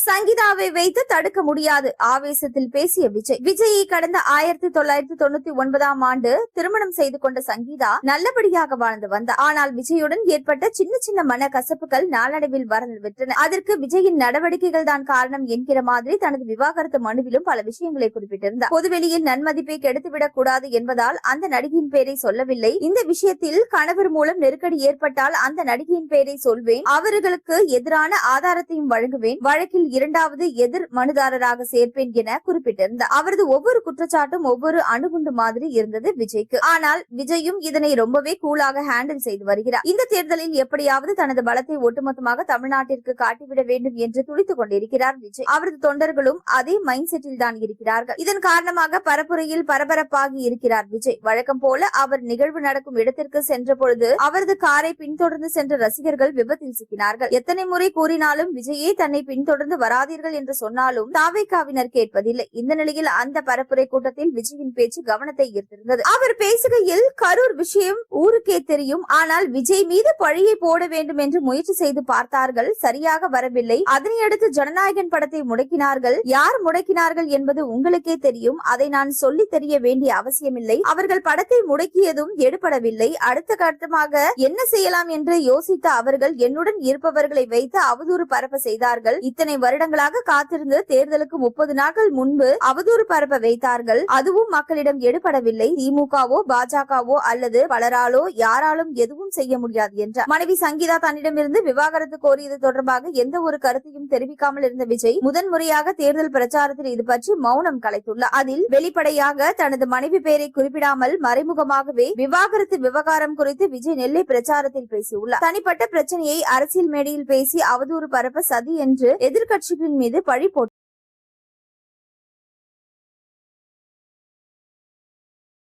சங்கீதாவை வைத்து தடுக்க முடியாது ஆவேசத்தில் பேசிய விஜயை கடந்த 1999ஆம் ஆண்டு திருமணம் செய்து கொண்ட சங்கீதா நல்லபடியாக வாழ்ந்து வந்தார். ஆனால் விஜயுடன் ஏற்பட்ட சின்ன சின்ன மன கசப்புகள் நாளடைவில் வரவிட்டன. அதற்கு விஜயின் நடவடிக்கைகள் தான் காரணம் என்கிற மாதிரி தனது விவாகரத்து மனுவிலும் பல விஷயங்களை குறிப்பிட்டிருந்தார். பொதுவெளியில் நன்மதிப்பை கெடுத்துவிடக் கூடாது என்பதால் அந்த நடிகையின் பெயரை சொல்லவில்லை. இந்த விஷயத்தில் கணவர் மூலம் நெருக்கடி ஏற்பட்டால் அந்த நடிகையின் பெயரை சொல்வேன், அவர்களுக்கு எதிரான ஆதாரத்தையும் வழங்குவேன், வழக்கில் இரண்டாவது எதிர் மனுதாரராக சேர்ப்பேன் என குறிப்பிட்டிருந்தார். அவரது ஒவ்வொரு குற்றச்சாட்டும் ஒவ்வொரு அணுகுண்டு மாதிரி இருந்தது விஜய்க்கு. ஆனால் விஜயும் இதனை ரொம்பவே கூலாக ஹேண்டில் செய்து வருகிறார். இந்த தேர்தலில் எப்படியாவது தனது பலத்தை ஒட்டுமொத்தமாக தமிழ்நாட்டிற்கு காட்டிவிட வேண்டும் என்று துடித்துக் கொண்டிருக்கிறார் விஜய். அவரது தொண்டர்களும் அதே மைண்ட் செட்டில் தான் இருக்கிறார்கள். இதன் காரணமாக பரப்புரையில் பரபரப்பாகி இருக்கிறார் விஜய். வழக்கம் போல அவர் நிகழ்வு நடக்கும் இடத்திற்கு சென்ற பொழுது அவரது காரை பின்தொடர்ந்து சென்ற ரசிகர்கள் விபத்தில் சிக்கினார்கள். எத்தனை முறை கூறினாலும் விஜயே தன்னை பின்தொடர்ந்து வராதீர்கள் என்று சொன்னாலும் தாவேகாவினர் கேட்பதில்லை. இந்த நிலையில் அந்த பரப்புரை கூட்டத்தில் விஜயின் பேச்சு கவனத்தை ஈர்த்திருந்தது. அவர் பேசுகையில் கரூர் விஷயம் ஊருக்கே தெரியும், ஆனால் விஜய் மீது பழியை போட வேண்டும் என்று முயற்சி செய்து பார்த்தார்கள், சரியாக வரவில்லை. அதனையடுத்து ஜனநாயகன் படத்தை முடக்கினார்கள். யார் முடக்கினார்கள் என்பது உங்களுக்கே தெரியும், அதை நான் சொல்லி தெரிய வேண்டிய அவசியமில்லை. அவர்கள் படத்தை முடக்கியதும் எடுபடவில்லை. அடுத்த கட்டமாக என்ன செய்யலாம் என்று யோசித்த அவர்கள் என்னுடன் இருப்பவர்களை வைத்து அவதூறு பரப்ப செய்தார்கள். இத்தனை வருடங்களாக காத்திருந்து தேர்தலுக்கு 30 நாட்கள் முன்பு அவதூறு பரப்ப வைத்தார்கள். அதுவும் மக்களிடம் எடுபடவில்லை. திமுகவோ பாஜகவோ அல்லது பலராலோ யாராலும் எதுவும் செய்ய முடியாது என்றார். மனைவி சங்கீதா தன்னிடமிருந்து விவாகரத்து கோரியது தொடர்பாக எந்த ஒரு கருத்தையும் தெரிவிக்காமல் இருந்த விஜய் முதன்முறையாக தேர்தல் பிரச்சாரத்தில் இது பற்றி மௌனம் கலைத்துள்ளார். அதில் வெளிப்படையாக தனது மனைவி பெயரை குறிப்பிடாமல் மறைமுகமாகவே விவாகரத்து விவகாரம் குறித்து விஜய் நெல்லை பிரச்சாரத்தில் பேசியுள்ளார். தனிப்பட்ட பிரச்சனையை அரசியல் மேடையில் பேசி அவதூறு பரப்ப சதி என்று எதிர்க்கட்சிகளின் மீது பழி போட்டார்.